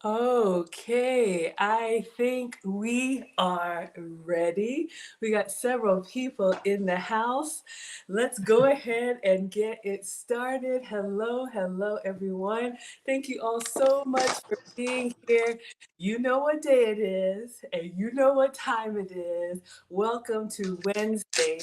Okay, I think we are ready. We got several people in the house. Let's go ahead and get it started. Hello, hello, everyone. Thank you all so much for being here. You know what day it is, and you know what time it is. Welcome to Wednesday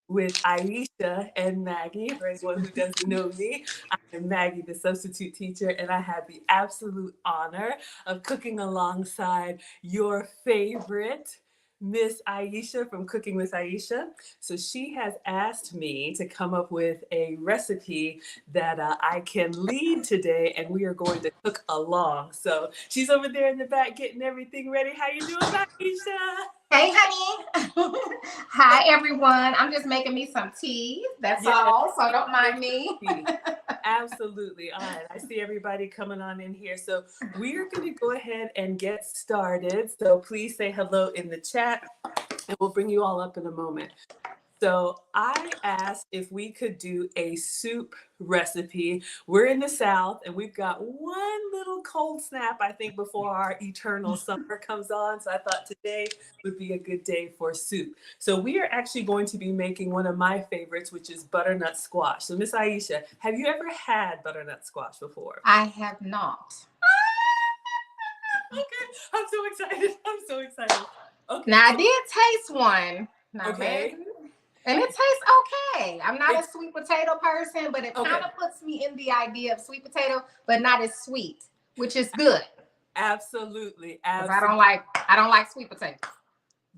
with Aisha and Maggie. For anyone who doesn't know me, I'm Maggie, the substitute teacher, and I have the absolute honor of cooking alongside your favorite Miss Aisha from Cooking with Aisha. So she has asked me to come up with a recipe that I can lead today, and we are going to cook along. So she's over there in the back getting everything ready. How you doing, Aisha? Hey, honey. Hi, everyone. I'm just making me some tea. That's all, so don't mind me. Absolutely. All right. I see everybody coming on in here. So we are going to go ahead and get started. So please say hello in the chat, and we'll bring you all up in a moment. So I asked if we could do a soup recipe. We're in the South, and we've got one little cold snap, I think, before our eternal summer comes on. So I thought today would be a good day for soup. So we are actually going to be making one of my favorites, which is butternut squash. So Miss Aisha, have you ever had butternut squash before? I have not. Okay, I'm so excited. I'm so excited. Okay. Now, I did taste one. Now, okay. Baby, and it tastes okay. I'm not a sweet potato person, but it kind of puts me in the idea of sweet potato, but not as sweet, which is good. Absolutely. Absolutely. I don't like sweet potatoes.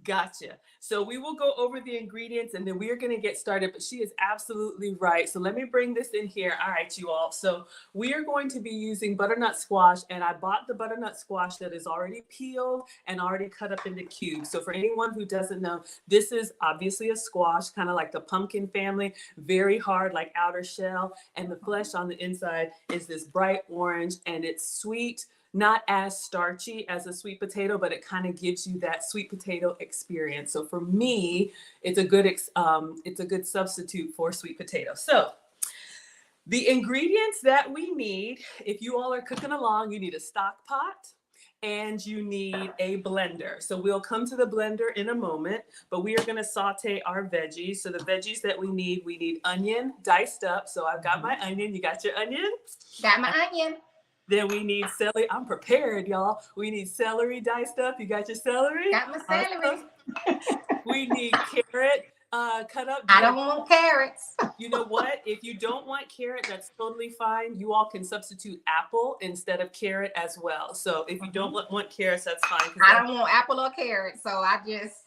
Gotcha. So we will go over the ingredients and then we are going to get started, but she is absolutely right. So let me bring this in here. All right, you all. So we are going to be using butternut squash, and I bought the butternut squash that is already peeled and already cut up into cubes. So for anyone who doesn't know, this is obviously a squash, kind of like the pumpkin family, very hard, like outer shell, and the flesh on the inside is this bright orange, and it's sweet. Not as starchy as a sweet potato, but it kind of gives you that sweet potato experience. So for me, it's a good substitute for sweet potato. So the ingredients that we need, if you all are cooking along, you need a stock pot and you need a blender. So we'll come to the blender in a moment, but we are going to saute our veggies. So the veggies that we need onion diced up. So I've got my onion. You got your onion? Got my onion. Then we need celery. I'm prepared, y'all. We need celery diced up. You got your celery? Got my celery. We need carrot cut up. I don't want carrots. You know what? If you don't want carrot, that's totally fine. You all can substitute apple instead of carrot as well. So if you don't want carrots, that's fine. I don't want apple or carrot, so I just...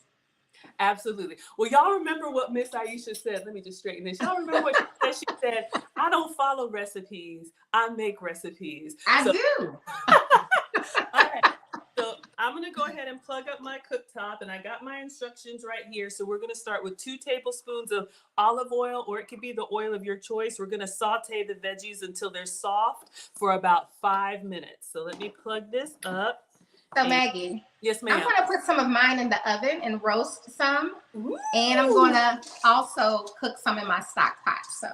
Absolutely. Well, y'all remember what Miss Aisha said. Let me just straighten this. Y'all remember what she said? She said, I don't follow recipes. I make recipes. I do. All right. So I'm going to go ahead and plug up my cooktop, and I got my instructions right here. So we're going to start with 2 tablespoons of olive oil, or it could be the oil of your choice. We're going to saute the veggies until they're soft for about 5 minutes. So let me plug this up. So Maggie, yes, ma'am. I'm going to put some of mine in the oven and roast some. Ooh. And I'm going to also cook some in my stock pot. So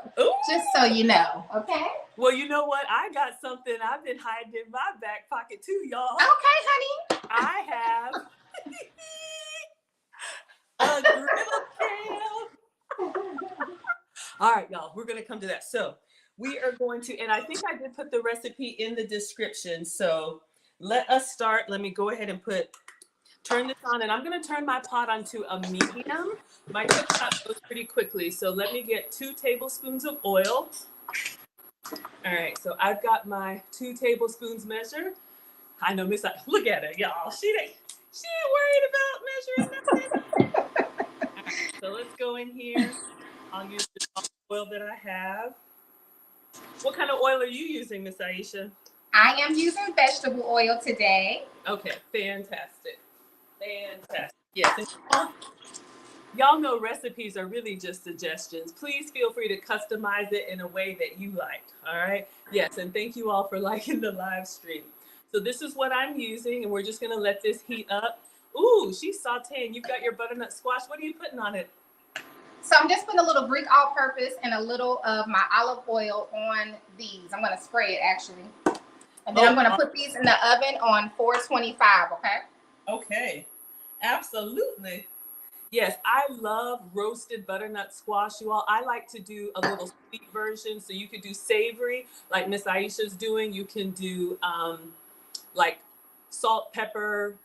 just so you know, okay? Well, you know what? I got something I've been hiding in my back pocket too, y'all. Okay, honey. I have a griddle pan. All right, y'all, we're going to come to that. So we are going to, and I think I did put the recipe in the description. So let us start. Let me go ahead and put turn this on, and I'm going to turn my pot onto a medium. My cooktop goes pretty quickly, so let me get 2 tablespoons of oil. All right, so I've got my 2 tablespoons measure. I know Miss, look at her, y'all. She ain't worried about measuring nothing. All right, so let's go in here. I'll use the oil that I have. What kind of oil are you using, Miss Aisha? I am using vegetable oil today. Okay, fantastic. Fantastic. Yes. Y'all know recipes are really just suggestions. Please feel free to customize it in a way that you like. All right. Yes. And thank you all for liking the live stream. So this is what I'm using, and we're just going to let this heat up. Ooh, she's sauteing. You've got your butternut squash. What are you putting on it? So I'm just putting a little Greek all-purpose and a little of my olive oil on these. I'm going to spray it actually. And then I'm going to put these in the oven on 425, okay? Okay. Absolutely. Yes, I love roasted butternut squash, you all. I like to do a little sweet version. So you could do savory, like Miss Aisha's doing. You can do like salt, pepper,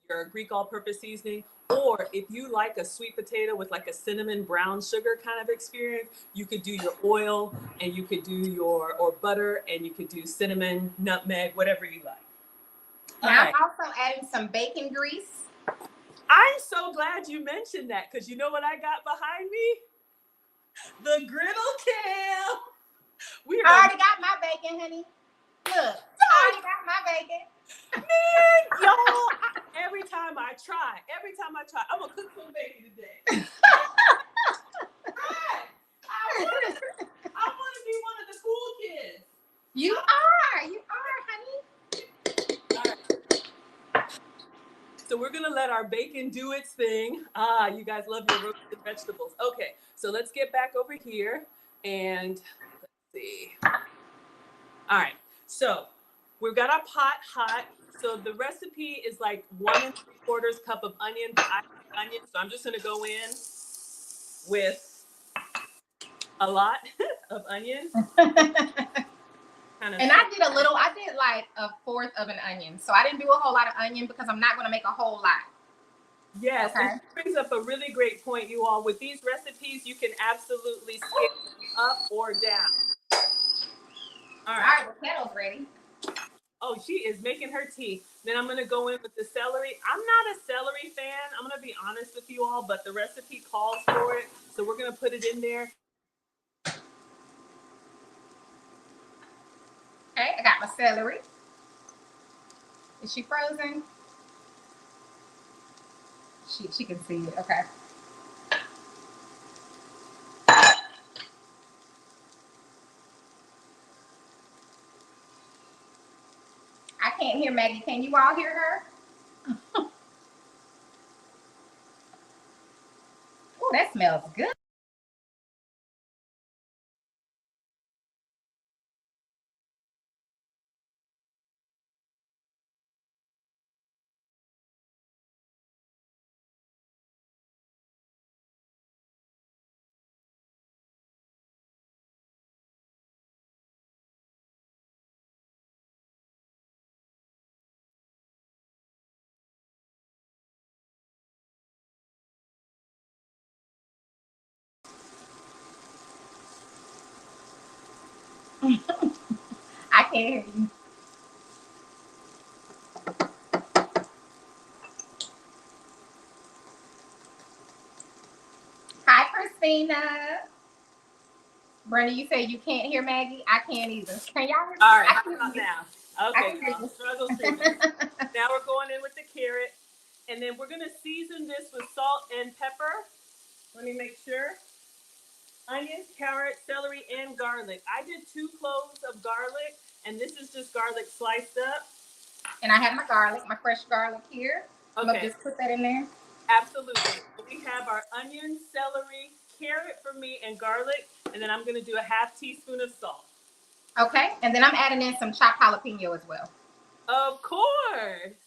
your Greek all-purpose seasoning. Or if you like a sweet potato with like a cinnamon brown sugar kind of experience, you could do your oil, and you could do your, or butter, and you could do cinnamon, nutmeg, whatever you like. Now I'm also adding some bacon grease. I'm so glad you mentioned that, because you know what I got behind me? The griddle cam. I already got my bacon, honey. Look, I already got my bacon. Man, y'all, every time I try, I'm going to cook some bacon today. I want to be one of the cool kids. You are, honey. All right. So we're gonna let our bacon do its thing. You guys love your roasted vegetables. Okay, so let's get back over here and let's see. All right, so we've got our pot hot. So the recipe is like 1 3/4 cup of onion. So I'm just gonna go in with a lot of onion. And I did like 1/4 of an onion. So I didn't do a whole lot of onion because I'm not going to make a whole lot. Yes, okay. And it brings up a really great point, you all. With these recipes, you can absolutely scale up or down. All right, the kettle's ready. Oh, she is making her tea. Then I'm going to go in with the celery. I'm not a celery fan. I'm going to be honest with you all, but the recipe calls for it. So we're going to put it in there. Okay, I got my celery. Is she frozen? She can see it. Okay. I can't hear Maggie. Can you all hear her? Oh, that smells good. I can't hear you. Hi, Christina. Brenda, you say you can't hear Maggie? I can't either. Can y'all hear me? All right, how about now? Okay, struggle. Now we're going in with the carrot, and then we're going to season this with salt and pepper. Let me make sure. Onions, carrot, celery, and garlic. I did 2 cloves of garlic, and this is just garlic sliced up. And I have my garlic, my fresh garlic here. Okay. I'm going to just put that in there. Absolutely. We have our onion, celery, carrot for me, and garlic, and then I'm going to do a 1/2 teaspoon of salt. Okay, and then I'm adding in some chopped jalapeno as well. Of course.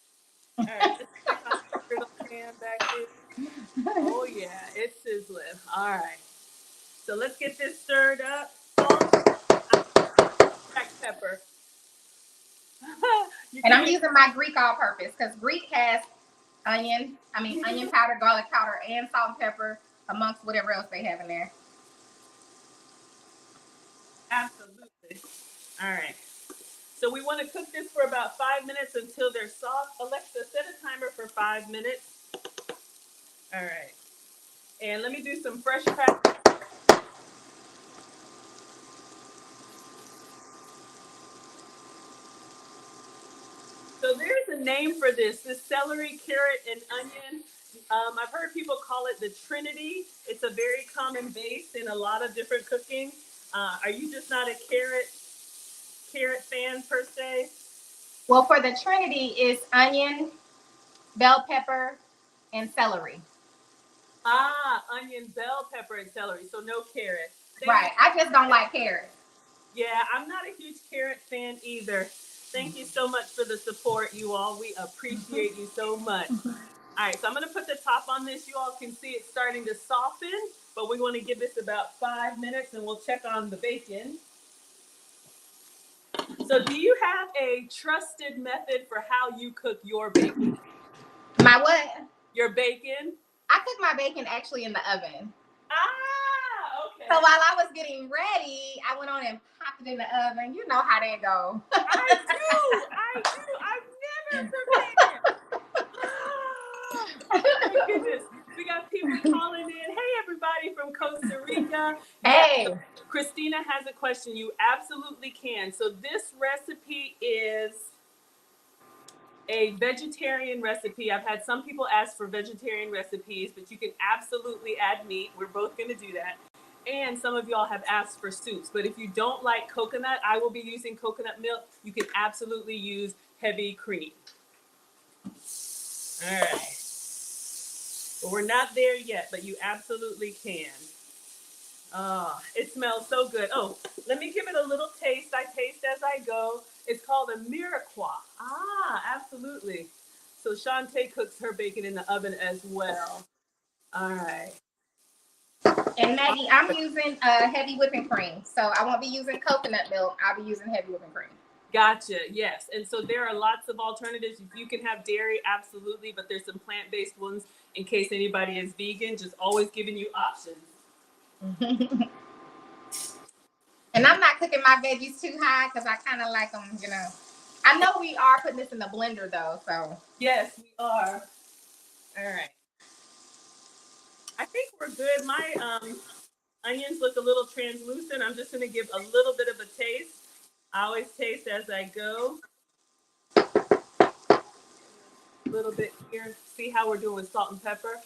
All right, let's check out the griddle pan back here. Oh yeah, it's sizzling. All right. So let's get this stirred up. Black pepper. And I'm using my Greek all-purpose because Greek has onion powder, garlic powder, and salt and pepper, amongst whatever else they have in there. Absolutely. All right. So we want to cook this for about 5 minutes until they're soft. Alexa, set a timer for 5 minutes. All right. And let me do some fresh crackers. So there's a name for this celery, carrot, and onion. I've heard people call it the Trinity. It's a very common base in a lot of different cooking. Are you just not a carrot fan per se? Well, for the Trinity, it's onion, bell pepper, and celery. Onion, bell pepper, and celery. So no carrot. Right. I just don't like carrots. Yeah, I'm not a huge carrot fan either. Thank you so much for the support, you all. We appreciate you so much. All right, so I'm going to put the top on this. You all can see it's starting to soften, but we want to give this about 5 minutes, and we'll check on the bacon. So do you have a trusted method for how you cook your bacon? My what? Your bacon? I cook my bacon actually in the oven. Okay. So while I was getting ready, I went on and popped it in the oven. You know how that goes. I do. I've never prepared. Oh my goodness. We got people calling in. Hey, everybody from Costa Rica. Hey. Yeah, Christina has a question. You absolutely can. So this recipe is a vegetarian recipe. I've had some people ask for vegetarian recipes, but you can absolutely add meat. We're both going to do that. And some of y'all have asked for soups. But if you don't like coconut, I will be using coconut milk. You can absolutely use heavy cream. All right. Well, we're not there yet, but you absolutely can. Oh, it smells so good. Oh, let me give it a little taste. I taste as I go. It's called a mirepoix. Absolutely. So Shantae cooks her bacon in the oven as well. All right. And Maggie, I'm using heavy whipping cream. So I won't be using coconut milk. I'll be using heavy whipping cream. Gotcha. Yes. And so there are lots of alternatives. You can have dairy, absolutely, but there's some plant-based ones in case anybody is vegan, just always giving you options. And I'm not cooking my veggies too high because I kind of like them, I know we are putting this in the blender though, so. Yes, we are. All right. I think we're good. My onions look a little translucent. I'm just going to give a little bit of a taste. I always taste as I go. A little bit here. See how we're doing with salt and pepper?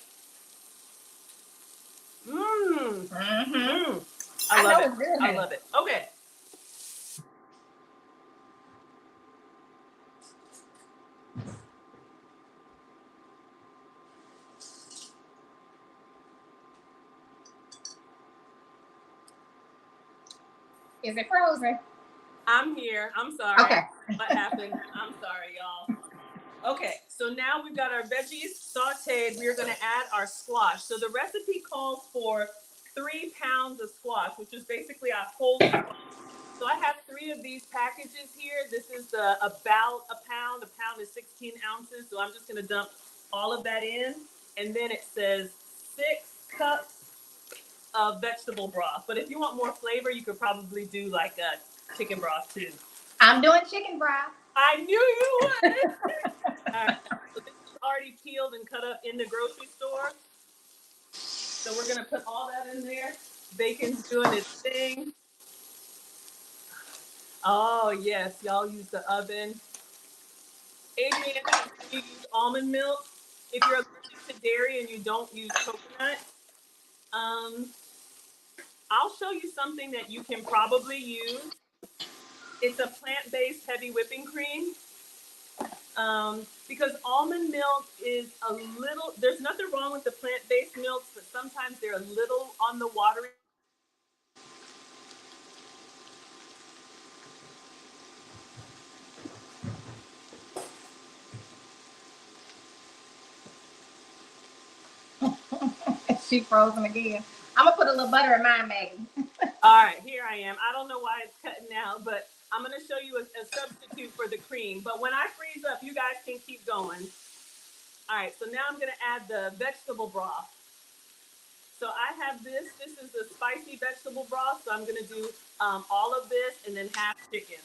I love it. Good. I love it. Okay. Is it frozen? I'm here. I'm sorry. Okay. What happened? I'm sorry, y'all. Okay, so now we've got our veggies sauteed. We're going to add our squash. So the recipe calls for 3 pounds of squash, which is basically a whole squash. So I have 3 of these packages here. This is about a pound. A pound is 16 ounces. So I'm just going to dump all of that in. And then it says 6 cups of vegetable broth. But if you want more flavor, you could probably do like a chicken broth too. I'm doing chicken broth. I knew you would. All right. So this is already peeled and cut up in the grocery store. So we're going to put all that in there. Bacon's doing its thing. Oh, yes. Y'all use the oven. Adrian, you use almond milk. If you're allergic to dairy and you don't use coconut, I'll show you something that you can probably use. It's a plant-based heavy whipping cream. Because almond milk is a little, there's nothing wrong with the plant-based milks, but sometimes they're a little on the watery. She frozen again. I'm gonna put a little butter in mine, Maggie. All right, here I am. I don't know why it's cutting out, but I'm going to show you a substitute for the cream. But when I freeze up, you guys can keep going. All right, so now I'm gonna add the vegetable broth. So I have this. This is the spicy vegetable broth. So I'm gonna do all of this and then half chicken.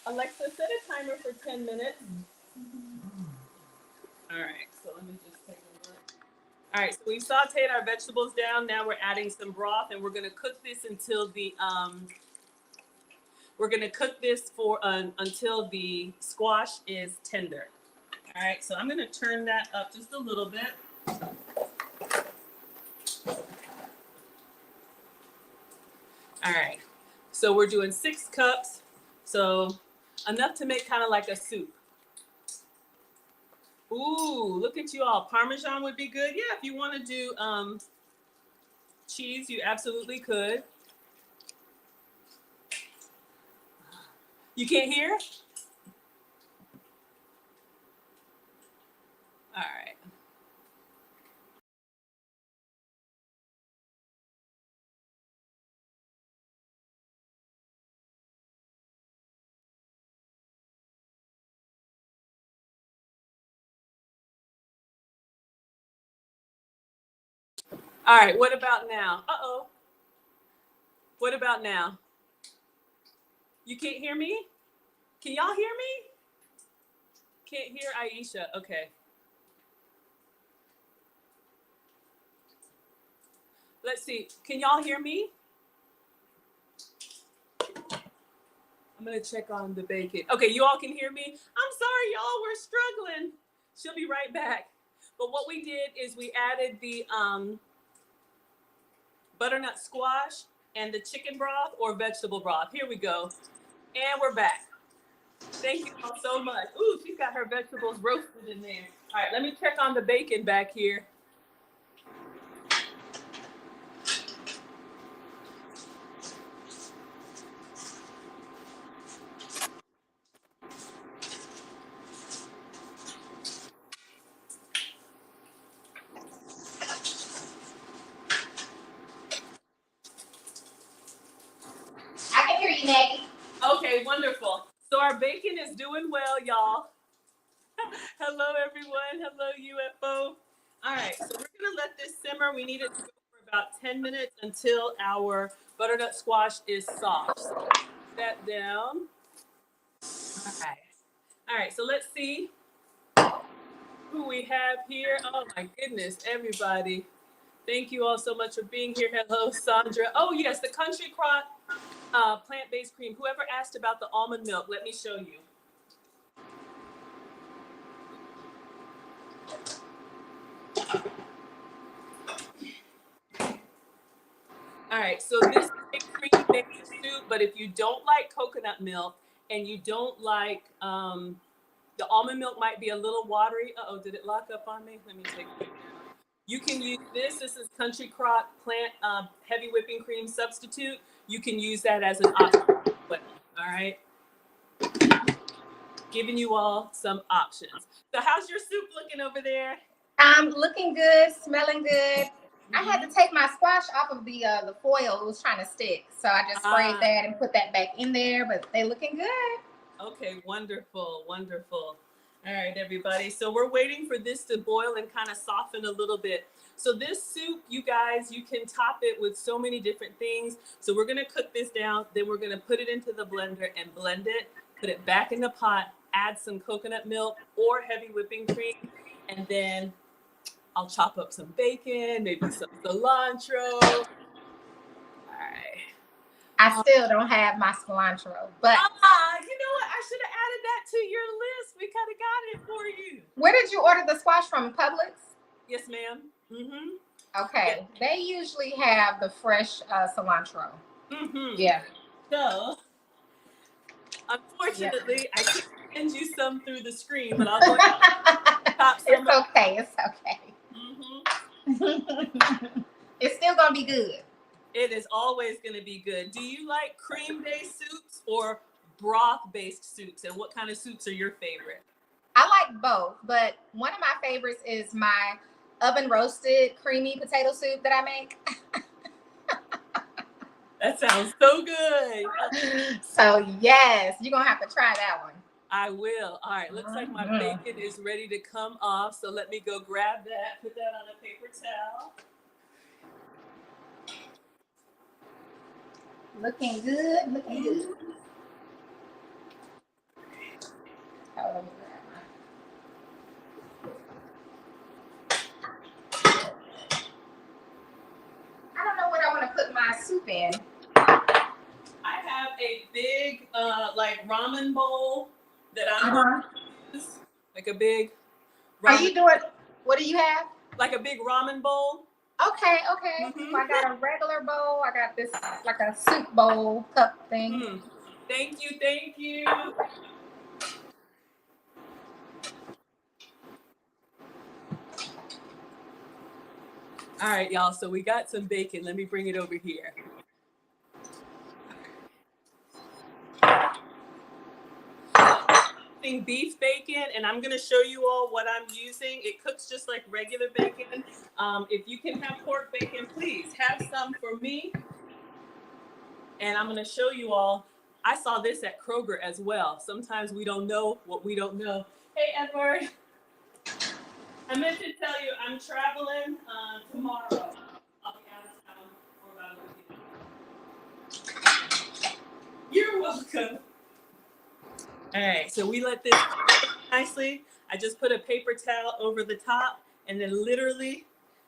Alexa, set a timer for 10 minutes. All right, so let me just take a look. All right, so we sauteed our vegetables down. Now we're adding some broth, and we're gonna cook this until the until the squash is tender. All right, so I'm gonna turn that up just a little bit. All right, so we're doing 6 cups, so enough to make kind of like a soup. Ooh, look at you all. Parmesan would be good. Yeah, if you want to do cheese, you absolutely could. You can't hear? All right. All right, what about now? Uh-oh. What about now? You can't hear me? Can y'all hear me? Can't hear Aisha. Okay. Let's see. Can y'all hear me? I'm going to check on the bacon. Okay, you all can hear me? I'm sorry, y'all. We're struggling. She'll be right back. But what we did is we added the butternut squash and the chicken broth or vegetable broth. Here we go. And we're back. Thank you all so much. Ooh, she's got her vegetables roasted in there. All right, let me check on the bacon back here. I can hear you, Maggie. Okay, wonderful. So our bacon is doing well, y'all. Hello, everyone. Hello, UFO. All right, so we're going to let this simmer. We need it to go for about 10 minutes until our butternut squash is soft. So put that down. All right. All right, so let's see who we have here. Oh, my goodness, everybody. Thank you all so much for being here. Hello, Sandra. Oh, yes, the Country Crock plant-based cream. Whoever asked about the almond milk, let me show you. All right, so this is a cream-based soup, but if you don't like coconut milk and you don't like, the almond milk might be a little watery. Uh-oh, did it lock up on me? Let me take it down. You can use this. This is Country Crock plant heavy whipping cream substitute. You can use that as an option. All right. Giving you all some options. So how's your soup looking over there? Looking good, smelling good. I had to take my squash off of the foil. It was trying to stick. So I just sprayed that and put that back in there, but they looking good. Okay, wonderful, wonderful. All right, everybody. So we're waiting for this to boil and kind of soften a little bit. So this soup, you guys, you can top it with so many different things. So we're going to cook this down. Then we're going to put it into the blender and blend it. Put it back in the pot. Add some coconut milk or heavy whipping cream. And then I'll chop up some bacon, maybe some cilantro. All right. I still don't have my cilantro, but you know what? I should have added that to your list. We could have got it for you. Where did you order the squash from? Publix? Yes, ma'am. Mm-hmm. Okay. Yeah. They usually have the fresh cilantro. Mm-hmm. Yeah. So, unfortunately, I can't send you some through the screen, but I'll go ahead and top some. It's okay. It's okay. Mm-hmm. It's still gonna be good. It is always going to be good. Do you like cream-based soups or broth-based soups? And what kind of soups are your favorite? I like both, but one of my favorites is my oven roasted creamy potato soup that I make. That sounds so good. So yes, you're gonna have to try that one. I will. All right, looks like my bacon is ready to come off. So let me go grab that, put that on a paper towel. Looking good, looking good. Oh, let me grab mine. I don't know what I want to put my soup in. I have a big like ramen bowl that I'm going to use. Like a big ramen. Are you doing, what do you have? Like a big ramen bowl. Okay, okay. So I got a regular bowl. I got this like a soup bowl cup thing. Thank you, thank you. All right, y'all. So we got some bacon. Let me bring it over here. Beef bacon, and I'm going to show you all what I'm using. It cooks just like regular bacon. If you can have pork bacon, please have some for me. And I'm going to show you all. I saw this at Kroger as well. Sometimes we don't know what we don't know. Hey, Edward. I meant to tell you I'm traveling tomorrow. I'll be out of town for about a week. You're welcome. All right, so we let this cook nicely. I just put a paper towel over the top and then literally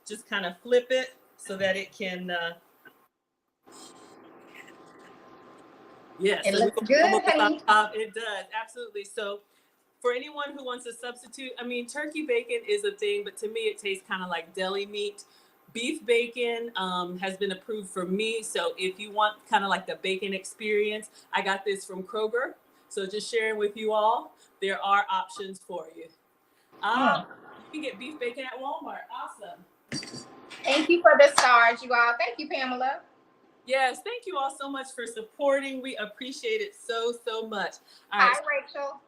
just kind of flip it so that it can. Yes, It so looks good, honey. It does, absolutely. So for anyone who wants to substitute, I mean, turkey bacon is a thing, but to me, it tastes kind of like deli meat. Beef bacon has been approved for me. So if you want kind of like the bacon experience, I got this from Kroger. So just sharing with you all, there are options for you. You can get beef bacon at Walmart. Awesome. Thank you for the stars, you all. Thank you, Pamela. Yes, thank you all so much for supporting. We appreciate it so, so much. All right. Hi, Rachel.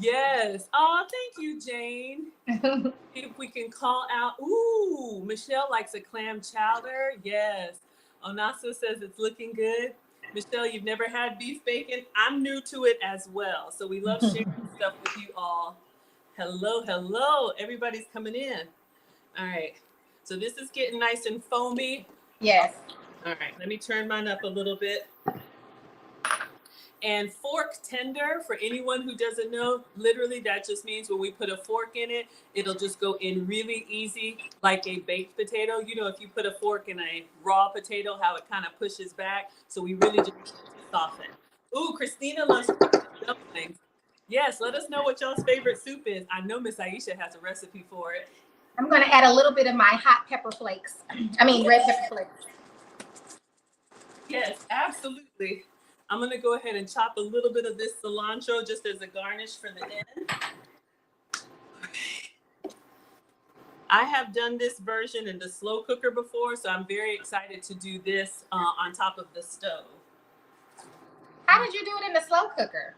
Yes. Oh, thank you, Jane. If we can call out. Ooh, Michelle likes a clam chowder. Yes. Onasa says it's looking good. Michelle, you've never had beef bacon? I'm new to it as well. So we love sharing stuff with you all. Hello, hello. Everybody's coming in. All right. So this is getting nice and foamy. Yes. All right. Let me turn mine up a little bit. And fork tender, for anyone who doesn't know, literally that just means when we put a fork in it, it'll just go in really easy, like a baked potato. You know, if you put a fork in a raw potato, how it kind of pushes back. So we really just soften. Ooh, Christina loves dumplings. Yes, let us know what y'all's favorite soup is. I know Miss Aisha has a recipe for it. I'm going to add a little bit of my hot pepper flakes. I mean, red pepper flakes. Yes, absolutely. I'm going to go ahead and chop a little bit of this cilantro just as a garnish for the end. I have done this version in the slow cooker before, so I'm very excited to do this on top of the stove. How did you do it in the slow cooker?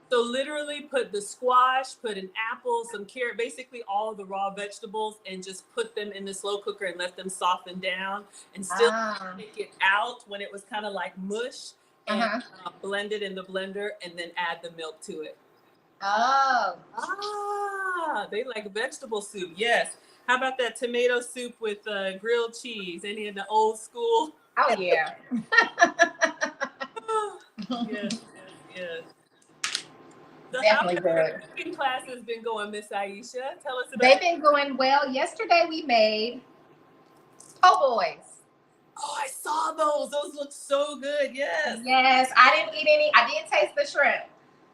So literally put the squash, put an apple, some carrot, basically all of the raw vegetables, and just put them in the slow cooker and let them soften down and still take it out when it was kind of like mush. And blend it in the blender and then add the milk to it. They like vegetable soup. Yes. How about that tomato soup with grilled cheese? Any of the old school? Oh, yeah. Yes. So definitely good. Cooking class has been going, Miss Aisha. Tell us about They've been going well. Yesterday we made po' boys. Oh, I saw those. Those look so good. Yes. Yes. I didn't eat any. I did taste the shrimp.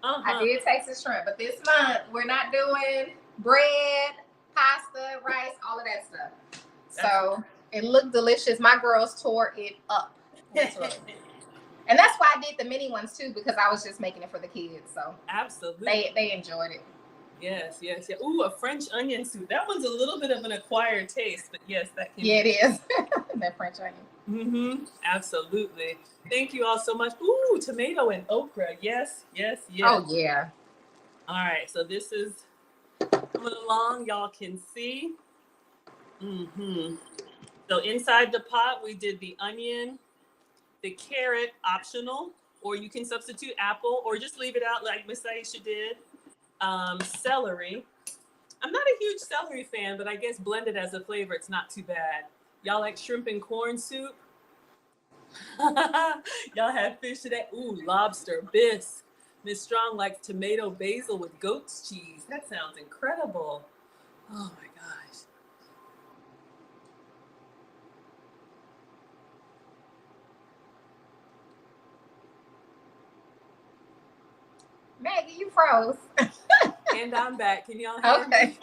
I did taste the shrimp. But this month, we're not doing bread, pasta, rice, all of that stuff. So it looked delicious. My girls tore it up. And that's why I did the mini ones, too, because I was just making it for the kids. So absolutely. They enjoyed it. Yes. Ooh, a French onion soup. That one's a little bit of an acquired taste, but yes, that can it is. That French onion. Absolutely. Thank you all so much. Ooh, tomato and okra. Yes. Oh, yeah. All right. So this is coming along. Y'all can see. So inside the pot, we did the onion, the carrot, optional, or you can substitute apple or just leave it out like Miss Aisha did. celery. I'm not a huge celery fan, but I guess blended as a flavor, it's not too bad. Y'all like shrimp and corn soup? Y'all have fish today? Ooh, lobster, bisque. Miss Strong likes tomato basil with goat's cheese. That sounds incredible. Oh my gosh. Maggie, you froze. And I'm back. Can y'all hear me?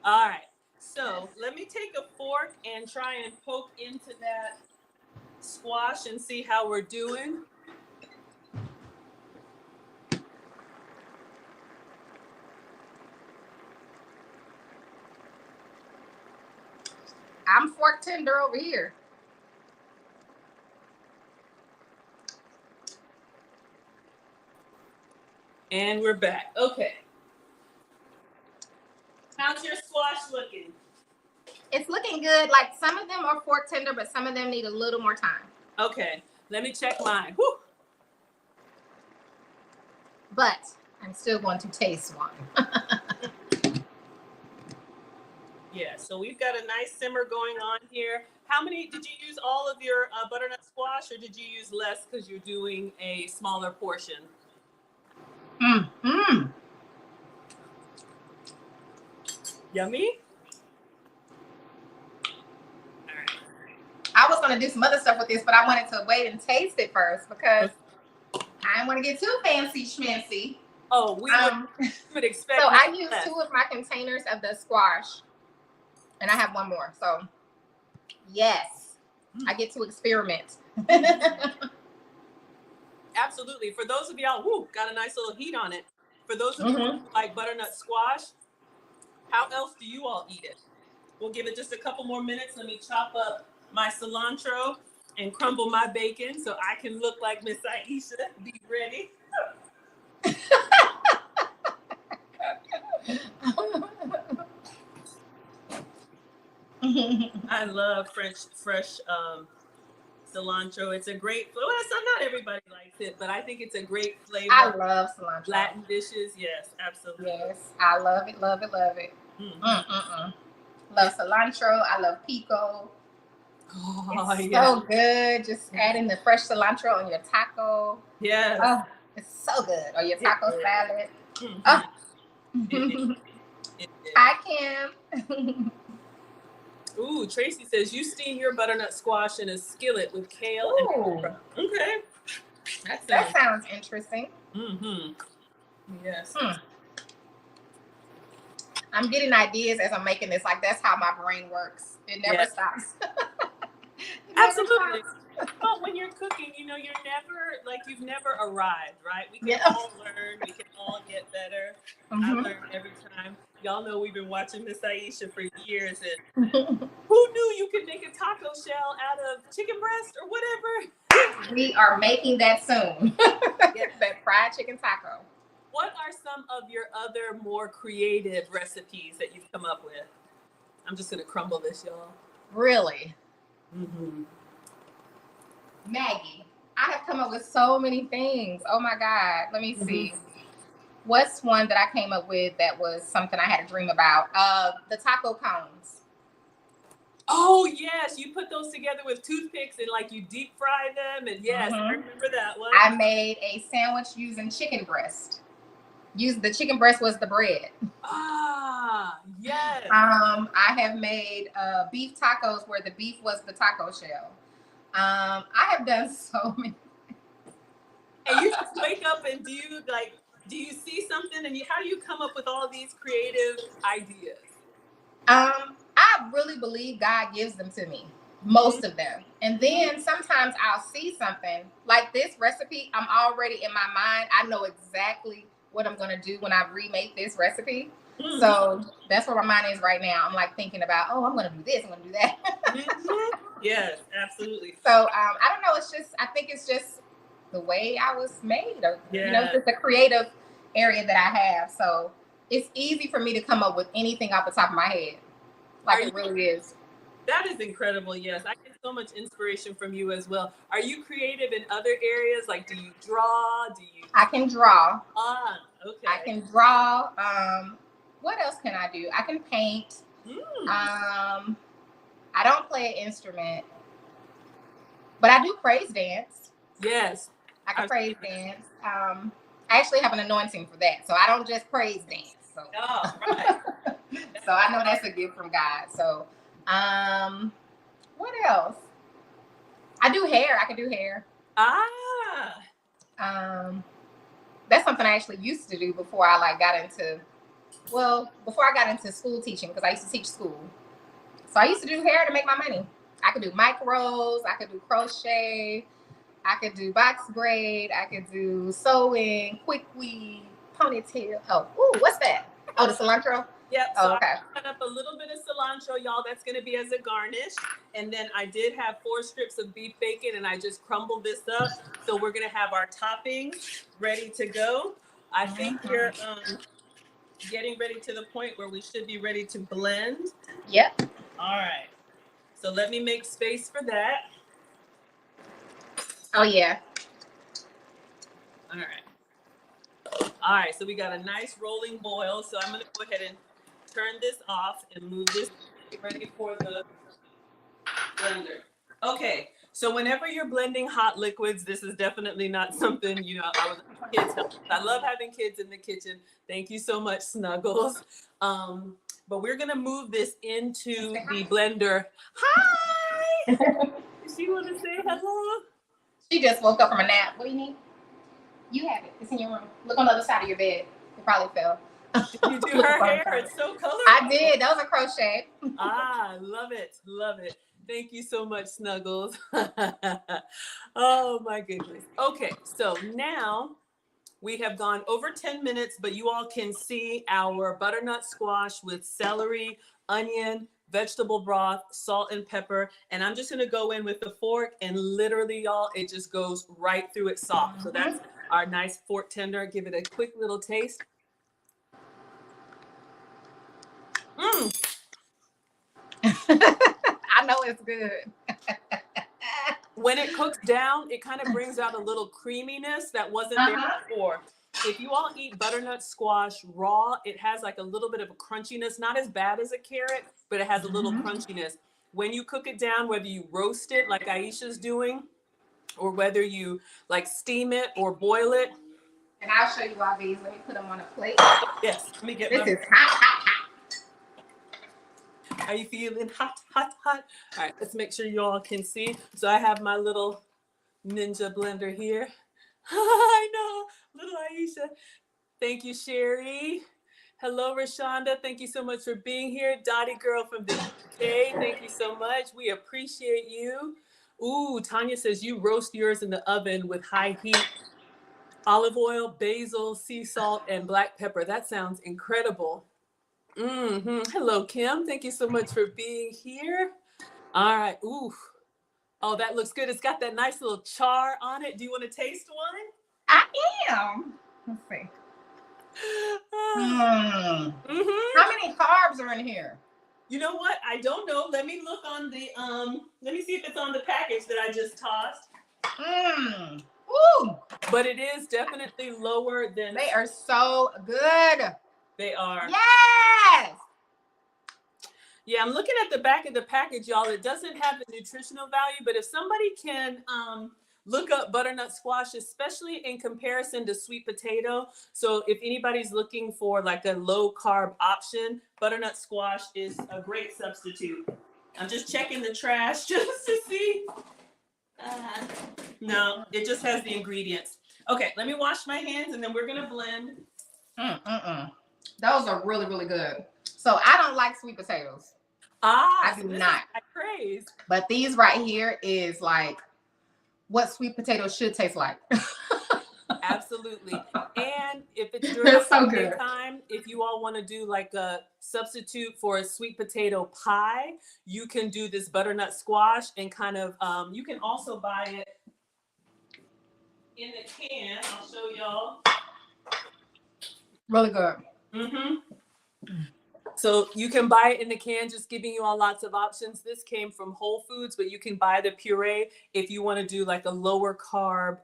All right. So let me take a fork and try and poke into that squash and see how we're doing. I'm fork tender over here. And we're back. Okay. How's your squash looking? It's looking good. Like some of them are fork tender, but some of them need a little more time. Okay. Let me check mine. Woo. But I'm still going to taste one. Yeah, so we've got a nice simmer going on here. How many, did you use all of your butternut squash, or did you use less because you're doing a smaller portion? Yummy? All right. I was going to do some other stuff with this, but I wanted to wait and taste it first because I didn't want to get too fancy schmancy. Oh, we would expect. So I used 2 of my containers of the squash, and I have 1 more. So yes, I get to experiment. Absolutely. For those of y'all who got a nice little heat on it, for those of you who like butternut squash, how else do you all eat it? We'll give it just a couple more minutes. Let me chop up my cilantro and crumble my bacon so I can look like Miss Aisha. Be ready. I love fresh cilantro. It's a great flavor. Well, not everybody likes it, but I think it's a great flavor. I love cilantro. Latin dishes, yes, absolutely. Yes, I love it, love it, love it. Love cilantro. I love pico. Oh, it's so good. Just adding the fresh cilantro on your taco. Yes. Oh, it's so good. Or your taco salad. Hi, Kim. Ooh, Tracy says you steam your butternut squash in a skillet with kale and pepper. Okay. That sounds interesting. Yes. I'm getting ideas as I'm making this. Like, that's how my brain works. It never stops. Absolutely. But when you're cooking, you know, you've never arrived, right? We can all learn. We can all get better. I learn every time. Y'all know we've been watching Miss Aisha for years. And who knew you could make a taco shell out of chicken breast or whatever? We are making that soon. That fried chicken taco. What are some of your other more creative recipes that you've come up with? I'm just going to crumble this, y'all. Really? Maggie, I have come up with so many things. Oh my God. Let me see. What's one that I came up with that was something I had a dream about? The taco cones. Oh yes, you put those together with toothpicks and like you deep fry them, and yes, I remember that one. I made a sandwich using chicken breast. The chicken breast was the bread. Ah, yes. I have made beef tacos where the beef was the taco shell. I have done so many. And you just wake up and do you see something and how do you come up with all these creative ideas? I really believe God gives them to me, most of them. And then sometimes I'll see something like this recipe. I'm already in my mind. I know exactly what I'm going to do when I remake this recipe. So that's where my mind is right now. I'm like thinking about, I'm going to do this. I'm going to do that. Yes, absolutely. So I don't know. I think it's just the way I was made, or just the creative area that I have. So it's easy for me to come up with anything off the top of my head. Like it really is. That is incredible. Yes, I get so much inspiration from you as well. Are you creative in other areas? Like, do you draw? Do you? I can draw. Okay. I can draw. What else can I do? I can paint. I don't play an instrument, but I do praise dance. Yes. I can praise dance. I actually have an anointing for that, so I don't just praise dance. So, right. So I know that's a gift from God. So, what else? I do hair. I can do hair. That's something I actually used to do before I before I got into school teaching, because I used to teach school. So I used to do hair to make my money. I could do micros, I could do crochet, I could do box braid, I could do sewing, quick weave, ponytail. What's that? Oh, the cilantro? Yep. So So okay. I cut up a little bit of cilantro, y'all. That's going to be as a garnish. And then I did have 4 strips of beef bacon, and I just crumbled this up. So we're going to have our toppings ready to go. I think we're getting ready to the point where we should be ready to blend. Yep. All right. So let me make space for that. Oh, yeah. All right. All right. So we got a nice rolling boil. So I'm going to go ahead and turn this off and move this ready for the blender. Okay. So whenever you're blending hot liquids, this is definitely not something, kids help. I love having kids in the kitchen. Thank you so much, Snuggles. But we're going to move this into the blender. Hi! Does she want to say hello? She just woke up from a nap. What do you need? You have it. It's in your room. Look on the other side of your bed. It probably fell. Did you do her hair? It's so colorful. I did. That was a crochet. Love it. Love it. Thank you so much, Snuggles. Oh, my goodness. Okay, so now we have gone over 10 minutes, but you all can see our butternut squash with celery, onion, vegetable broth, salt, and pepper. And I'm just going to go in with the fork, and literally, y'all, it just goes right through it soft. So that's our nice fork tender. Give it a quick little taste. I know it's good. When it cooks down, it kind of brings out a little creaminess that wasn't there before. If you all eat butternut squash raw, it has like a little bit of a crunchiness, not as bad as a carrot, but it has a little crunchiness. When you cook it down, whether you roast it like Aisha's doing, or whether you like steam it or boil it. And I'll show you all these. Let me put them on a plate. Yes, let me get this is hot. Are you feeling hot? All right, let's make sure you all can see. So I have my little ninja blender here. I know, little Aisha. Thank you, Sherry. Hello, Rashonda. Thank you so much for being here. Dottie girl from the UK. Thank you so much. We appreciate you. Ooh, Tanya says you roast yours in the oven with high heat. Olive oil, basil, sea salt, and black pepper. That sounds incredible. Hello, Kim. Thank you so much for being here. All right. Ooh. Oh, that looks good. It's got that nice little char on it. Do you want to taste one? I am. Let's see. How many carbs are in here? You know what? I don't know. Let me look on the let me see if it's on the package that I just tossed. Ooh. But it is definitely lower than. They are so good. They are. Yes. Yeah, I'm looking at the back of the package, y'all. It doesn't have the nutritional value, but if somebody can look up butternut squash, especially in comparison to sweet potato. So if anybody's looking for like a low carb option, butternut squash is a great substitute. I'm just checking the trash just to see. No, it just has the ingredients. Okay, let me wash my hands and then we're gonna blend. Those are really, really good. So I don't like sweet potatoes. I do not. I praise. But these right here is like what sweet potatoes should taste like. Absolutely. And if it's during so good time, if you all want to do like a substitute for a sweet potato pie, you can do this butternut squash and kind of, you can also buy it in the can. I'll show y'all. Really good. So you can buy it in the can, just giving you all lots of options. This came from Whole Foods, but you can buy the puree if you want to do like a lower carb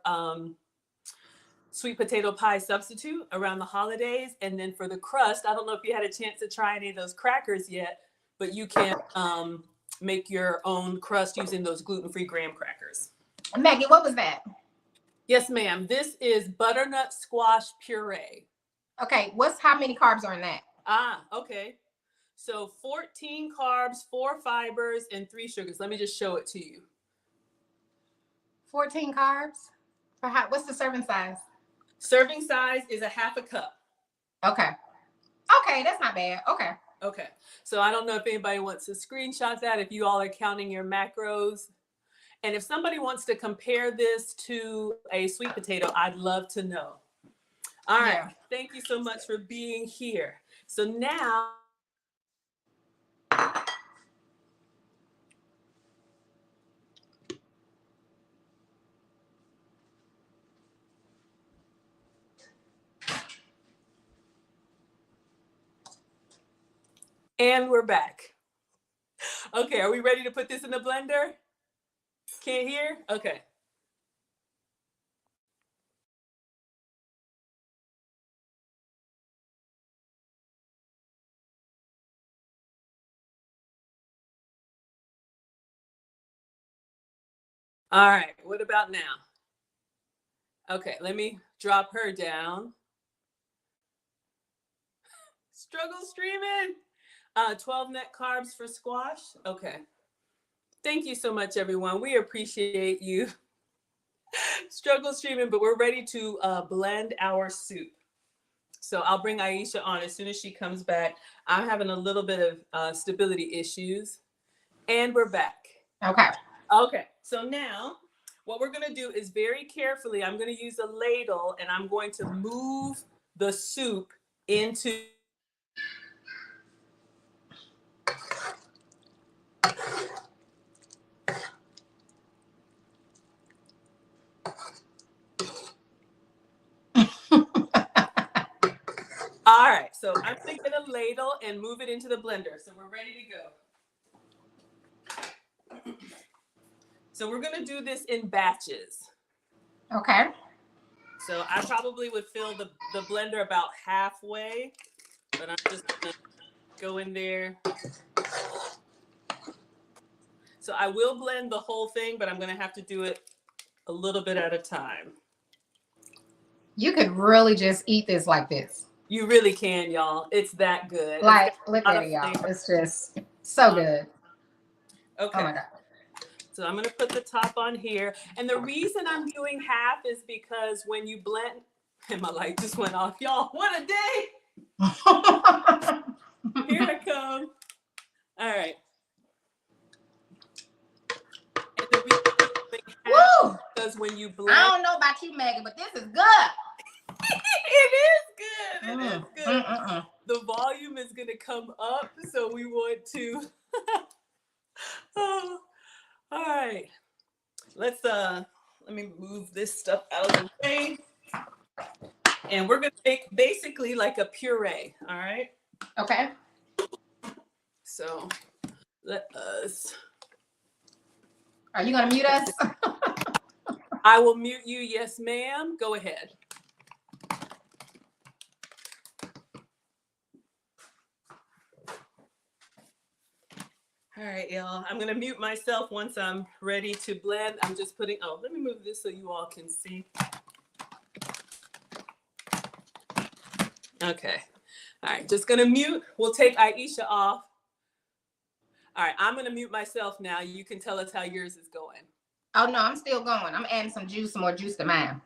sweet potato pie substitute around the holidays. And then for the crust, I don't know if you had a chance to try any of those crackers yet, but you can make your own crust using those gluten-free graham crackers. Maggie, what was that? Yes, ma'am. This is butternut squash puree. Okay, how many carbs are in that? Okay. So 14 carbs, 4 fibers, and 3 sugars. Let me just show it to you. 14 carbs? What's the serving size? Serving size is a half a cup. Okay. Okay, that's not bad. Okay. Okay. So I don't know if anybody wants to screenshot that, if you all are counting your macros. And if somebody wants to compare this to a sweet potato, I'd love to know. All right. Yeah. Thank you so much for being here. So now, and we're back. Okay, are we ready to put this in the blender? Can't hear? Okay. All right, what about now? Okay, let me drop her down. Struggle streaming. 12 net carbs for squash. Okay. Thank you so much, everyone. We appreciate you. Struggle streaming, but we're ready to blend our soup. So I'll bring Aisha on as soon as she comes back. I'm having a little bit of stability issues. And we're back. Okay. Okay. So now what we're going to do is very carefully, I'm going to use a ladle and I'm going to move the soup into All right, so I'm going to get a ladle and move it into the blender. So we're ready to go. So we're going to do this in batches. Okay. So I probably would fill the blender about halfway, but I'm just going to go in there. So I will blend the whole thing, but I'm going to have to do it a little bit at a time. You could really just eat this like this. You really can, y'all. It's that good. Like, look at it, y'all. It's just so good. Okay. Oh my God. So I'm going to put the top on here. And the reason I'm doing half is because when you blend, and my light just went off, y'all. What a day. Here I come. All right. And the reason I'm doing half is because when you blend. I don't know about you, Maggie, but this is good. It is good. It is good. The volume is going to come up, so we want to. Oh, all right. Let me move this stuff out of the way. And we're going to make basically like a puree. All right. Okay. So let us. Are you going to mute us? I will mute you. Yes, ma'am. Go ahead. All right, y'all. I'm going to mute myself once I'm ready to blend. I'm just putting, let me move this so you all can see. Okay. All right, just going to mute. We'll take Aisha off. All right, I'm going to mute myself now. You can tell us how yours is going. Oh, no, I'm still going. I'm adding some more juice to mine.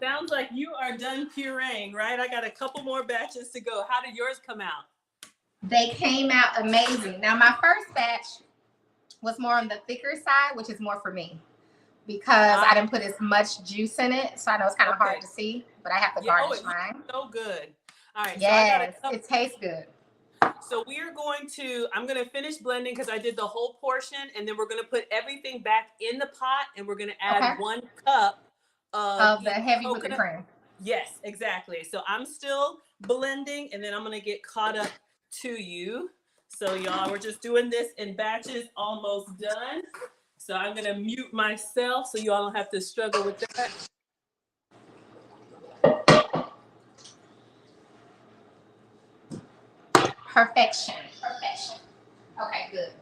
sounds like you are done pureeing, right? I got a couple more batches to go. How did yours come out? They came out amazing. Now, my first batch was more on the thicker side, which is more for me because I didn't put as much juice in it. So I know it's kind of hard to see, but I have to garnish mine. So good. All right. Yes, so it tastes good. So we are going to, I'm going to finish blending because I did the whole portion, and then we're going to put everything back in the pot, and we're going to add 1 cup of the heavy whipping cream. Yes, exactly. So I'm still blending, and then I'm going to get caught up to you. So y'all, we're just doing this in batches, almost done. So I'm going to mute myself so y'all don't have to struggle with that. Perfection. Perfection. Okay, good.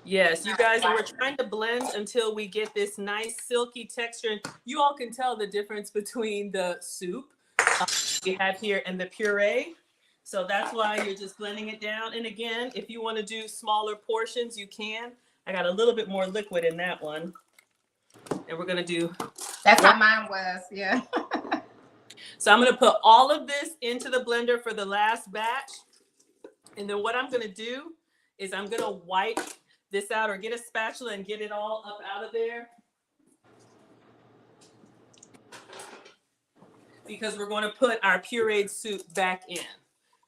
Yes, you guys, we're trying to blend until we get this nice silky texture. And you all can tell the difference between the soup we have here and the puree. So that's why you're just blending it down. And again, if you want to do smaller portions, you can. I got a little bit more liquid in that one. And we're going to do... That's how mine was, yeah. So I'm going to put all of this into the blender for the last batch. And then what I'm going to do is I'm going to wipe this out, or get a spatula and get it all up out of there. Because we're going to put our pureed soup back in.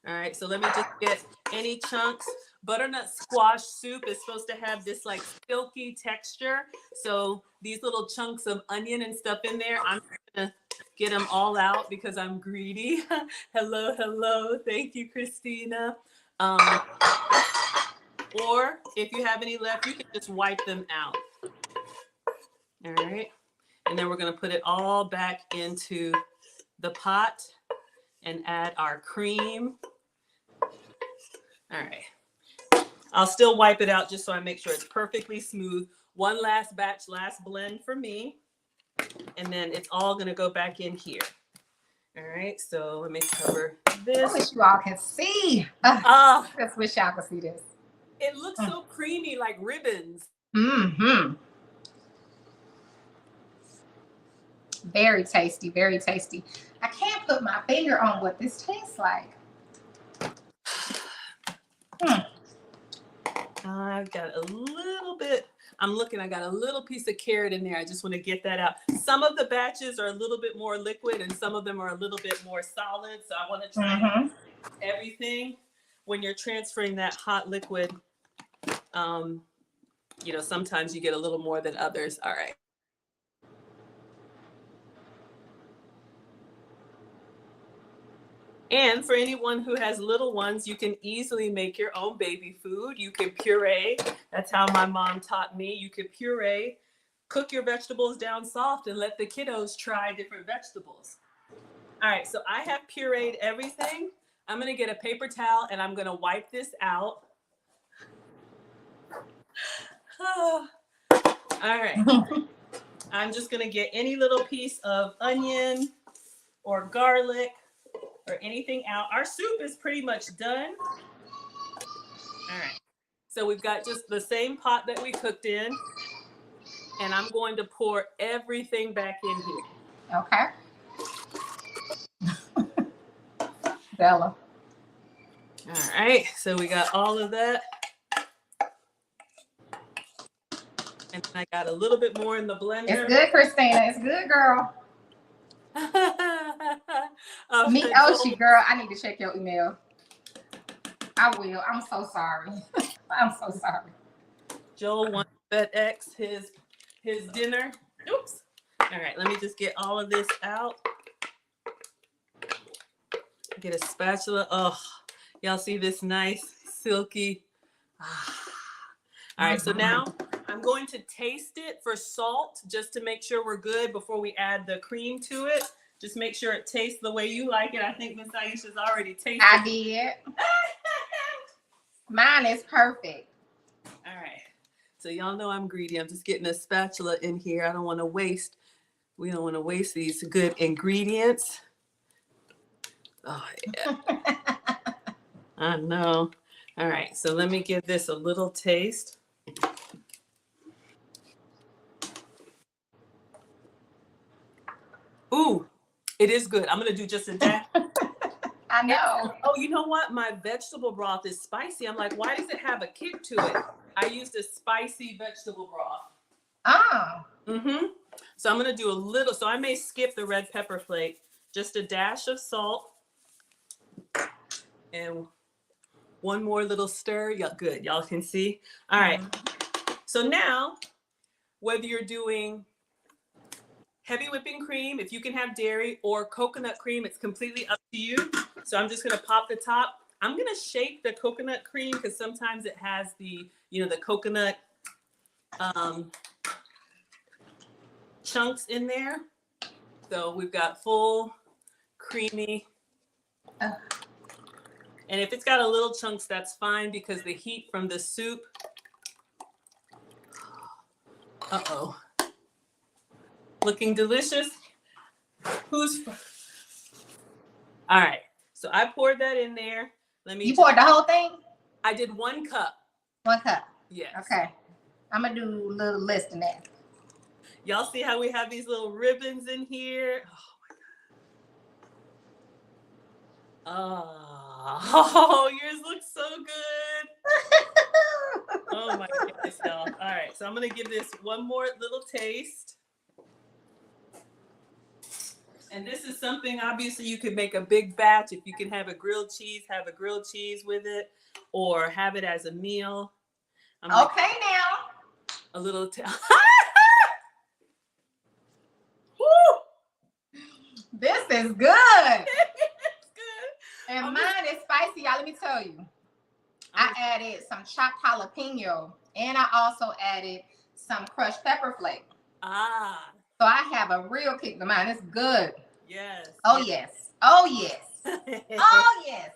All right, so let me just get any chunks. Butternut squash soup is supposed to have this like silky texture. So these little chunks of onion and stuff in there, I'm gonna get them all out because I'm greedy. Hello, hello. Thank you, Christina. Or if you have any left, you can just wipe them out. All right. And then we're going to put it all back into the pot and add our cream. All right. I'll still wipe it out just so I make sure it's perfectly smooth. One last batch, last blend for me. And then it's all going to go back in here. All right. So let me cover this. I wish you all can see. I just wish y'all could see this. It looks so creamy, like ribbons. Mm-hmm. Very tasty, very tasty. I can't put my finger on what this tastes like. I've got a little bit, I'm looking, I got a little piece of carrot in there. I just want to get that out. Some of the batches are a little bit more liquid and some of them are a little bit more solid. So I want to try everything. When you're transferring that hot liquid, you know, sometimes you get a little more than others. All right. And for anyone who has little ones, you can easily make your own baby food. You can puree. That's how my mom taught me. You could puree, cook your vegetables down soft, and let the kiddos try different vegetables. All right, so I have pureed everything. I'm going to get a paper towel, and I'm going to wipe this out. All right. I'm just going to get any little piece of onion or garlic or anything out. Our soup is pretty much done. All right. So we've got just the same pot that we cooked in. And I'm going to pour everything back in here. Okay. Bella. All right. So we got all of that. And I got a little bit more in the blender. It's good, Christina. It's good, girl. Me, Oshi, girl, I need to check your email. I will. I'm so sorry. I'm so sorry. Joel wants to FedEx his dinner. Oops. All right, let me just get all of this out. Get a spatula. Oh, y'all see this nice silky. All right, so now I'm going to taste it for salt just to make sure we're good before we add the cream to it. Just make sure it tastes the way you like it. I think Miss Aisha's already tasted it. I did. Mine is perfect. All right. So y'all know I'm greedy. I'm just getting a spatula in here. I don't want to waste. We don't want to waste these good ingredients. Oh, yeah. I know. All right. So let me give this a little taste. Ooh, it is good. I'm gonna do just a dash. I know. Oh, you know what? My vegetable broth is spicy. I'm like, why does it have a kick to it? I used a spicy vegetable broth. Oh. Mm-hmm. So I'm gonna do a little, so I may skip the red pepper flake, just a dash of salt, and one more little stir. Yeah, good. Y'all can see. All right. So now, whether you're doing heavy whipping cream, if you can have dairy, or coconut cream, it's completely up to you. So I'm just gonna pop the top. I'm gonna shake the coconut cream because sometimes it has the, the coconut chunks in there. So we've got full, creamy. And if it's got a little chunks, that's fine because the heat from the soup. Uh-oh. Looking delicious. All right. So I poured that in there. You poured the whole thing? I did 1 cup. 1 cup. Yes. Okay. I'm gonna do a little less than that. Y'all see how we have these little ribbons in here? Oh my God. Oh, yours looks so good. Oh my goodness, y'all. All right, so I'm gonna give this one more little taste. And this is something, obviously, you could make a big batch. If you can have a grilled cheese, have a grilled cheese with it, or have it as a meal. Okay, now. A little. This is good. It's good. And mine is spicy, y'all. Let me tell you. I added some chopped jalapeno, and I also added some crushed pepper flake. Ah. So I have a real kick to mine. It's good. Yes. Oh, yes. Oh, yes. Oh, yes.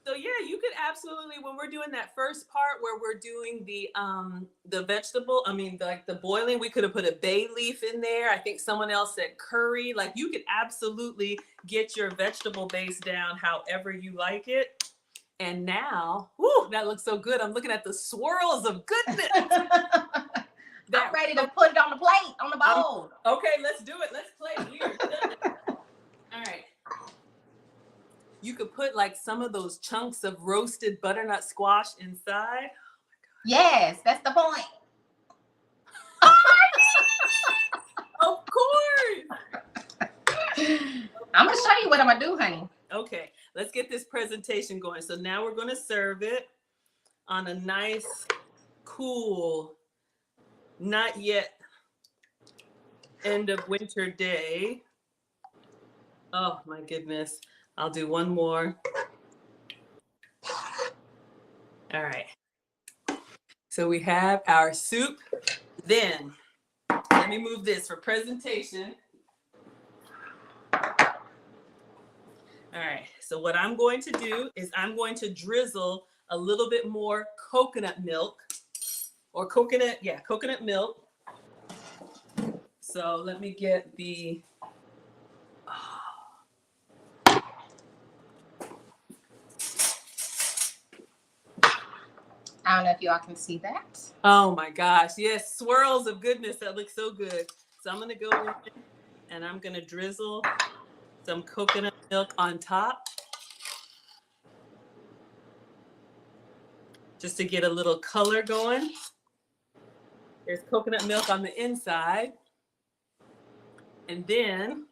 So yeah, you could absolutely, when we're doing that first part where we're doing the vegetable, the boiling, we could have put a bay leaf in there. I think someone else said curry. Like, you could absolutely get your vegetable base down however you like it. And now, whoo, that looks so good. I'm looking at the swirls of goodness. I'm ready to put it on the plate, on the bowl. Okay, let's do it. Let's play. We are done. All right. You could put like some of those chunks of roasted butternut squash inside. Oh my God. Yes, that's the point. Of course. I'm going to show you what I'm going to do, honey. Okay, let's get this presentation going. So now we're going to serve it on a nice, cool, not yet end of winter day. Oh my goodness. I'll do one more. All right. So we have our soup. Then let me move this for presentation. All right. So what I'm going to do is I'm going to drizzle a little bit more coconut milk or coconut milk. So let me get the I don't know if y'all can see that. Oh my gosh. Yes, swirls of goodness. That looks so good. So I'm going to go in and I'm going to drizzle some coconut milk on top. Just to get a little color going. There's coconut milk on the inside. And then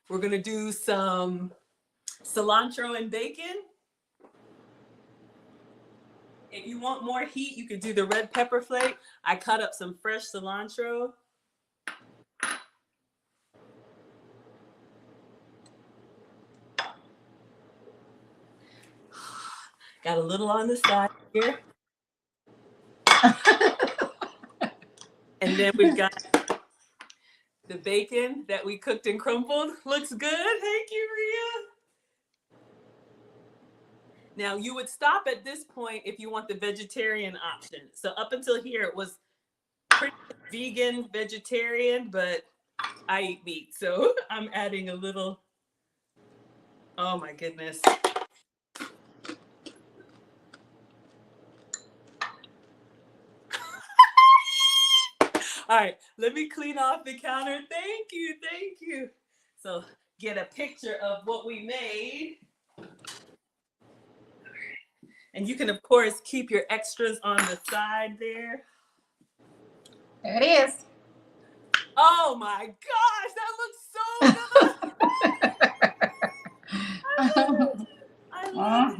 we're going to do some cilantro and bacon. If you want more heat, you could do the red pepper flake. I cut up some fresh cilantro. Got a little on the side here. And then we've got the bacon that we cooked and crumbled. Looks good. Thank you, Rhea. Now, you would stop at this point if you want the vegetarian option. So up until here, it was pretty vegan, vegetarian, but I eat meat. So I'm adding a little. Oh, my goodness. All right, let me clean off the counter. Thank you, thank you. So get a picture of what we made. And you can, of course, keep your extras on the side there. There it is. Oh my gosh, that looks so good. I love it.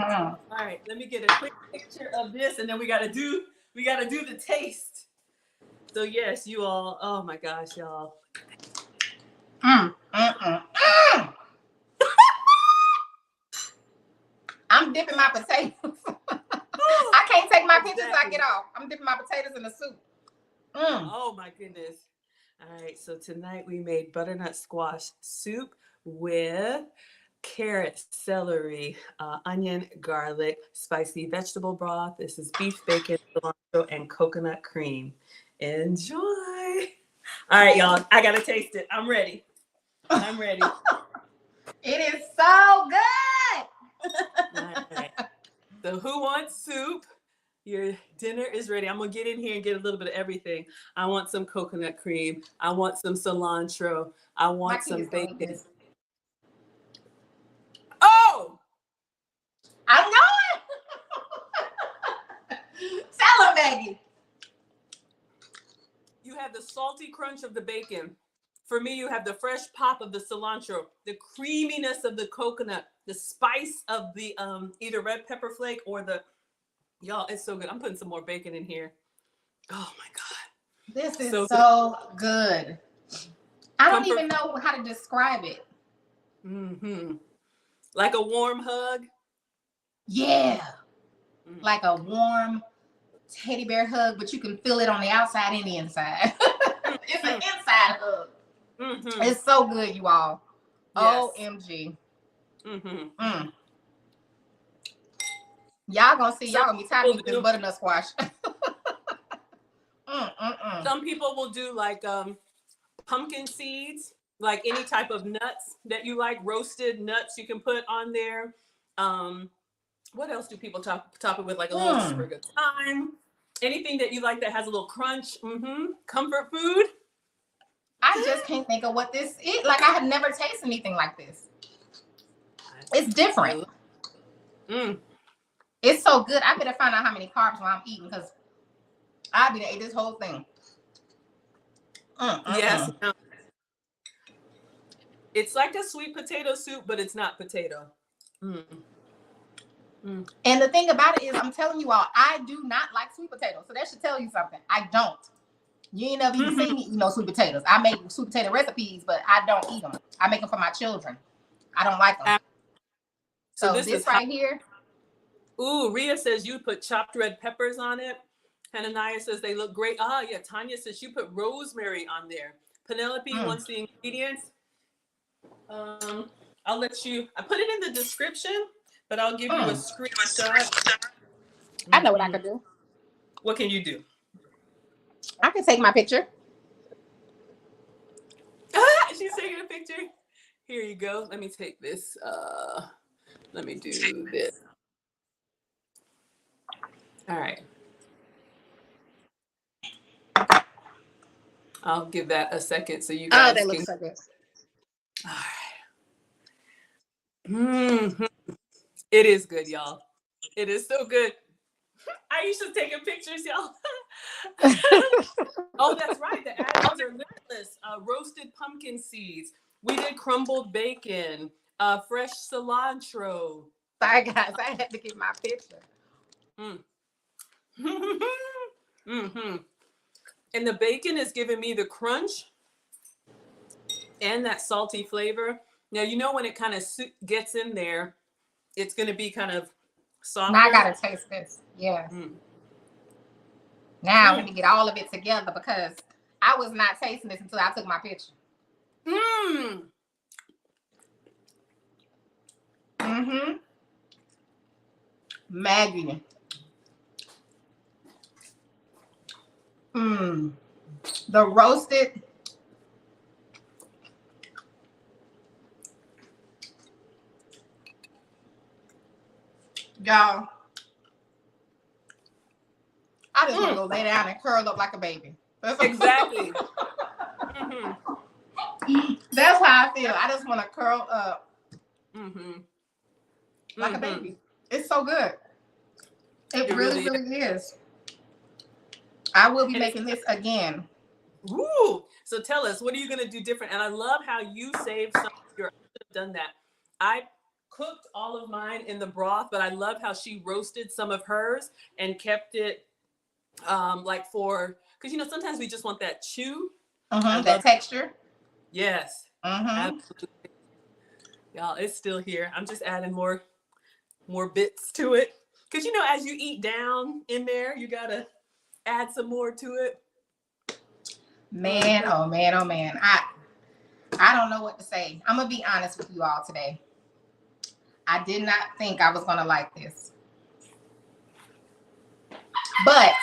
All right, let me get a quick picture of this, and then we gotta do the taste. So yes, you all. Oh my gosh, y'all. I'm dipping my potatoes. I can't take my pictures till I get off. I'm dipping my potatoes in the soup. Oh my goodness. All right, so tonight we made butternut squash soup with carrot, celery, onion, garlic, spicy vegetable broth. This is beef bacon, cilantro, and coconut cream. Enjoy. All right, y'all. I gotta taste it. I'm ready. I'm ready. It is so good. All right. So who wants soup? Your dinner is ready. I'm gonna get in here and get a little bit of everything. I want some coconut cream. I want some cilantro. I want some bacon. Oh! I know it. Tell her, Maggie. You have the salty crunch of the bacon. For me, you have the fresh pop of the cilantro, the creaminess of the coconut, the spice of the either red pepper flake or the, y'all, it's so good. I'm putting some more bacon in here. Oh my God. This is so good. I don't even know how to describe it. Like a warm hug. Yeah. Like a warm teddy bear hug, but you can feel it on the outside and the inside. It's an inside hug. It's so good, you all. Yes. OMG. Y'all gonna see, y'all gonna be tired of this butternut squash. Some people will do like pumpkin seeds, like any type of nuts that you like, roasted nuts you can put on there. What else do people top it with? Like a little sprig of thyme. Anything that you like that has a little crunch. Comfort food. I just can't think of what this is. Like, I have never tasted anything like this. It's different. It's so good. I better find out how many carbs while I'm eating, because I'll be ate this whole thing. Yes. It's like a sweet potato soup, but it's not potato. And the thing about it is, I'm telling you all, I do not like sweet potatoes. So that should tell you something. I don't. You ain't never even seen me eat no sweet potatoes. I make sweet potato recipes, but I don't eat them. I make them for my children. I don't like them. So this is right here. Ooh, Rhea says you put chopped red peppers on it. Hananiah says they look great. Yeah, Tanya says you put rosemary on there. Penelope wants the ingredients. I'll let you, I put it in the description, but I'll give you a screenshot. I know what I can do. What can you do? I can take my picture. She's taking a picture. Here you go. Let me take this. Let me do this. All right. I'll give that a second so you guys that looks so good. All right. It is good, y'all. It is so good. Aisha's taking pictures, y'all. Oh, that's right. The add-ons are limitless. Roasted pumpkin seeds. We did crumbled bacon. Fresh cilantro. Sorry, guys. I had to get my picture. And the bacon is giving me the crunch and that salty flavor. Now, you know when it kind of gets in there, it's going to be kind of soft. Now I got to taste this. Yeah. Now let me get all of it together, because I was not tasting this until I took my picture. Maggie. The roasted. Y'all, I just want to go lay down and curl up like a baby. Exactly. That's how I feel. I just want to curl up like a baby. It's so good. It really is. I will be making this again. Ooh. So tell us, what are you going to do different? And I love how you saved some of your, I should have done that. I cooked all of mine in the broth, but I love how she roasted some of hers and kept it like for, because you know, sometimes we just want that chew. That texture. Yes. Absolutely. Y'all, it's still here. I'm just adding more bits to it. Because you know, as you eat down in there, you gotta add some more to it. Man, oh man, oh man. I don't know what to say. I'm gonna be honest with you all today. I did not think I was gonna like this. But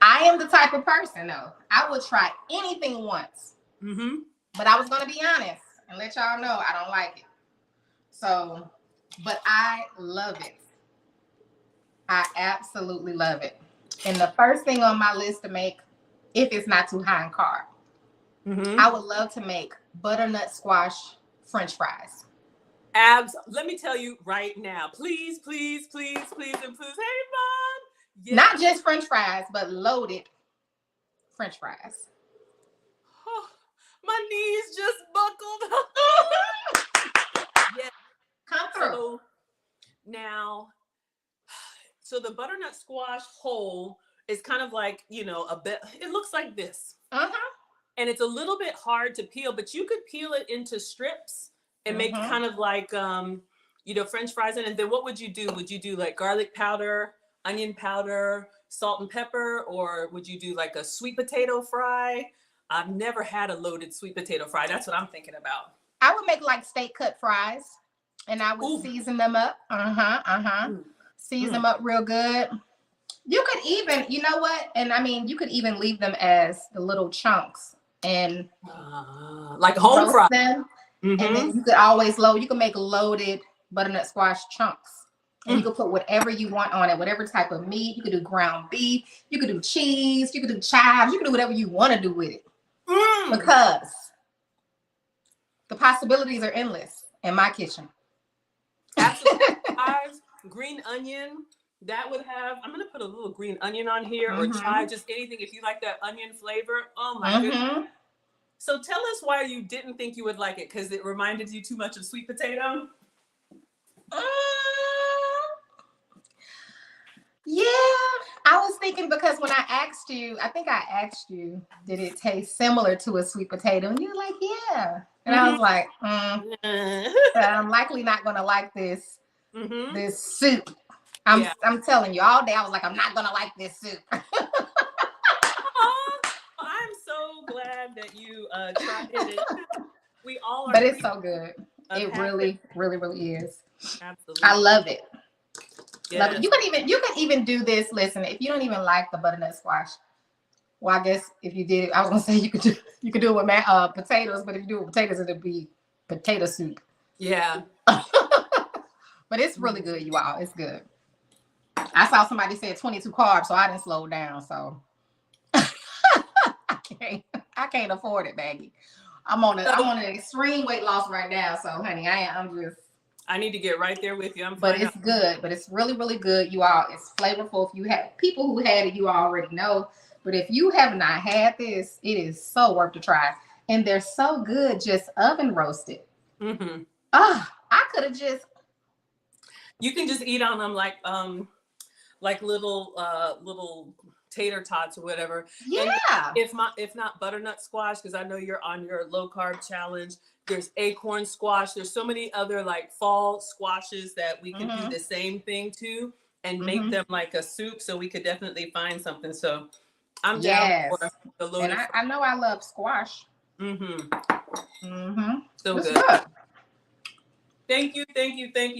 I am the type of person though. I would try anything once. But I was gonna be honest and let y'all know I don't like it. So, but I love it. I absolutely love it. And the first thing on my list to make, if it's not too high in carb, I would love to make butternut squash French fries. Let me tell you right now, please, please, please, please, and please. Hey, Mom. Yes. Not just French fries, but loaded French fries. Oh, my knees just buckled. Yeah. Come through. So, now, so the butternut squash whole is kind of like, you know, a bit, it looks like this. And it's a little bit hard to peel, but you could peel it into strips and make kind of like, you know, French fries. And then what would you do? Would you do like garlic powder, onion powder, salt and pepper? Or would you do like a sweet potato fry? I've never had a loaded sweet potato fry. That's what I'm thinking about. I would make like steak cut fries and I would season them up. Season them up real good. You could even, you know what? And I mean, you could even leave them as the little chunks and like home fries. And then you could always you can make loaded butternut squash chunks. And you can put whatever you want on it, whatever type of meat. You could do ground beef, you could do cheese, you could do chives, you could do whatever you want to do with it. Because the possibilities are endless in my kitchen. Absolutely. Green onion. That would have, I'm going to put a little green onion on here or chive, just anything. If you like that onion flavor. Oh my goodness. So tell us why you didn't think you would like it. Because it reminded you too much of sweet potato? Yeah, I was thinking because when I asked you, I think I asked you, did it taste similar to a sweet potato? And you were like, yeah. And I was like, I'm likely not going to like this, this soup. I'm telling you all day, I was like, I'm not going to like this soup. I'm so glad that you tried it. We all are. But it's so good. It really, really, really is. Absolutely. I love it. Yes. Love it. You can even do this. Listen, if you don't even like the butternut squash, well, I guess if you did it, I was gonna say you could do it with potatoes, but if you do it with potatoes, it'll be potato soup. Yeah. But it's really good, you all. It's good. I saw somebody said 22 carbs, so I didn't slow down. So I can't afford it, Maggie. I'm on an extreme weight loss right now. So, honey, I need to get right there with you. But it's good. But it's really, really good, you all. It's flavorful. If you have people who had it, you already know. But if you have not had this, it is so worth a try. And they're so good, just oven roasted. I could have just. You can just eat on them like little tater tots or whatever. Yeah. And if not butternut squash, because I know you're on your low carb challenge. There's acorn squash. There's so many other like fall squashes that we can do the same thing to and make them like a soup. So we could definitely find something. So I'm down for the loaded. And I know I love squash. So That's good. Thank you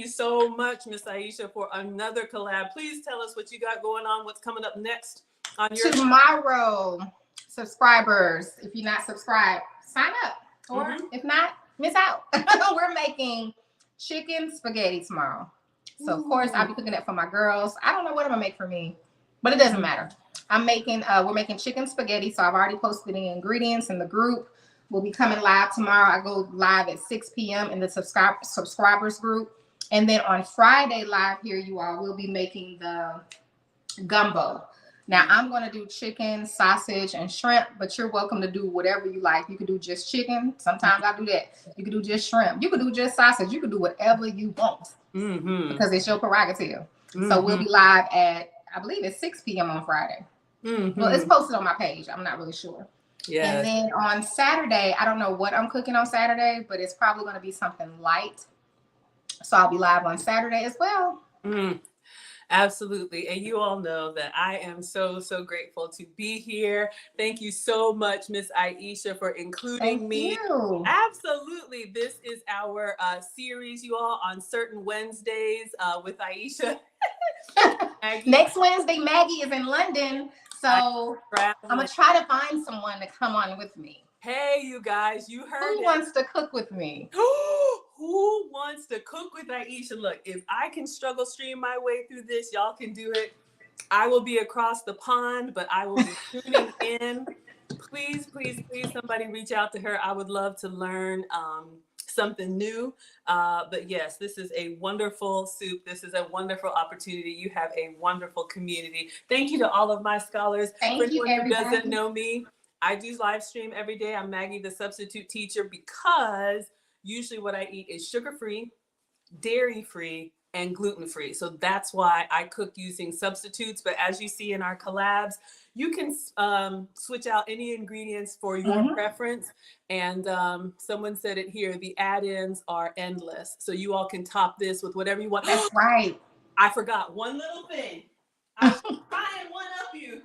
so much, Miss Aisha, for another collab. Please tell us what you got going on. What's coming up next on your tomorrow? Subscribers, if you're not subscribed, sign up. Or if not, miss out. We're making chicken spaghetti tomorrow. So of course I'll be cooking that for my girls. I don't know what I'm gonna make for me. but it doesn't matter. I'm making, we're making chicken spaghetti. So I've already posted the ingredients in the group. We'll be coming live tomorrow. I go live at 6 p.m. in the subscribers group. And then on Friday live here, you all will be making the gumbo. Now I'm going to do chicken, sausage, and shrimp, but you're welcome to do whatever you like. You could do just chicken. Sometimes I do that. You could do just shrimp. You could do just sausage. You could do whatever you want because it's your prerogative. So we'll be live at, I believe it's 6 p.m. on Friday. Well, it's posted on my page. I'm not really sure. Yeah. And then on Saturday, I don't know what I'm cooking on Saturday, but it's probably going to be something light. So I'll be live on Saturday as well. Absolutely. And you all know that I am so, so grateful to be here. Thank you so much, Miss Aisha, for including me. You. Absolutely. This is our series, you all, on certain Wednesdays with Aisha. Next Wednesday, Maggie is in London. So I'm going to try to find someone to come on with me. Hey, you guys, you heard Who wants to cook with me? Who wants to cook with Aisha? Look, if I can struggle stream my way through this, y'all can do it. I will be across the pond, but I will be tuning in. Please, please, please, somebody reach out to her. I would love to learn something new. But yes, this is a wonderful soup. This is a wonderful opportunity. You have a wonderful community. Thank you to all of my scholars. Thank you, everyone who doesn't know me, I do live stream every day. I'm Maggie, the substitute teacher, because usually what I eat is sugar-free, dairy-free, and gluten-free. So that's why I cook using substitutes. But as you see in our collabs, you can switch out any ingredients for your preference. And someone said it here, the add-ins are endless. So you all can top this with whatever you want. That's right. I forgot one little thing. I was trying one up you.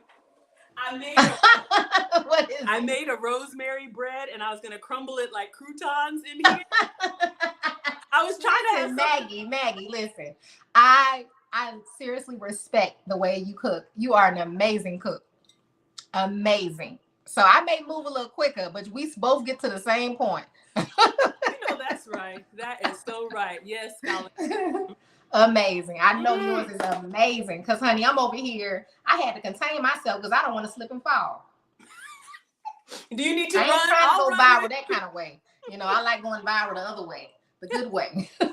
I made a rosemary bread and I was going to crumble it like croutons in here. I was trying to have Maggie, listen. I seriously respect the way you cook. You are an amazing cook. Amazing. So I may move a little quicker, but we both get to the same point. You know, that's right. That is so right. Yes, Colin. Amazing. I know yours is amazing because, honey, I'm over here. I had to contain myself because I don't want to slip and fall. Do you need to I run? ain't trying to go viral that kind of way. You know, I like going viral the other way, the good way. Yeah,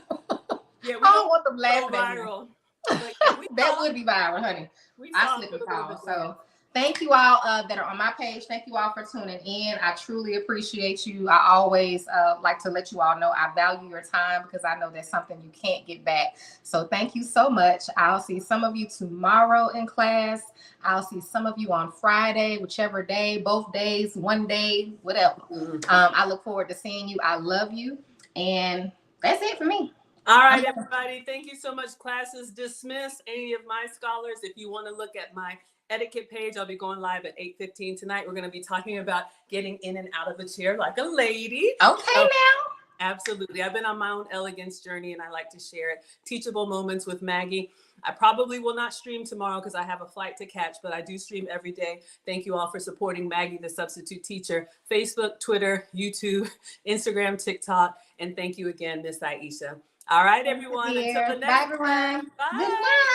we I don't want them laughing viral. That would be viral, honey. I slip and fall. So thank you all that are on my page. Thank you all for tuning in. I truly appreciate you. I always like to let you all know I value your time because I know that's something you can't get back. So thank you so much. I'll see some of you tomorrow in class. I'll see some of you on Friday, whichever day, both days, one day, whatever. I look forward to seeing you. I love you. And that's it for me. All right, everybody. Thank you so much. Class is dismissed. Any of my scholars, if you want to look at my etiquette page, I'll be going live at 8:15 tonight. We're going to be talking about getting in and out of a chair like a lady. Okay, now. Absolutely. I've been on my own elegance journey and I like to share it. Teachable moments with Maggie. I probably will not stream tomorrow because I have a flight to catch, but I do stream every day. Thank you all for supporting Maggie, the substitute teacher. Facebook, Twitter, YouTube, Instagram, TikTok. And thank you again, Miss Aisha. All right, everyone. Until the next Bye, everyone. Bye. Good night.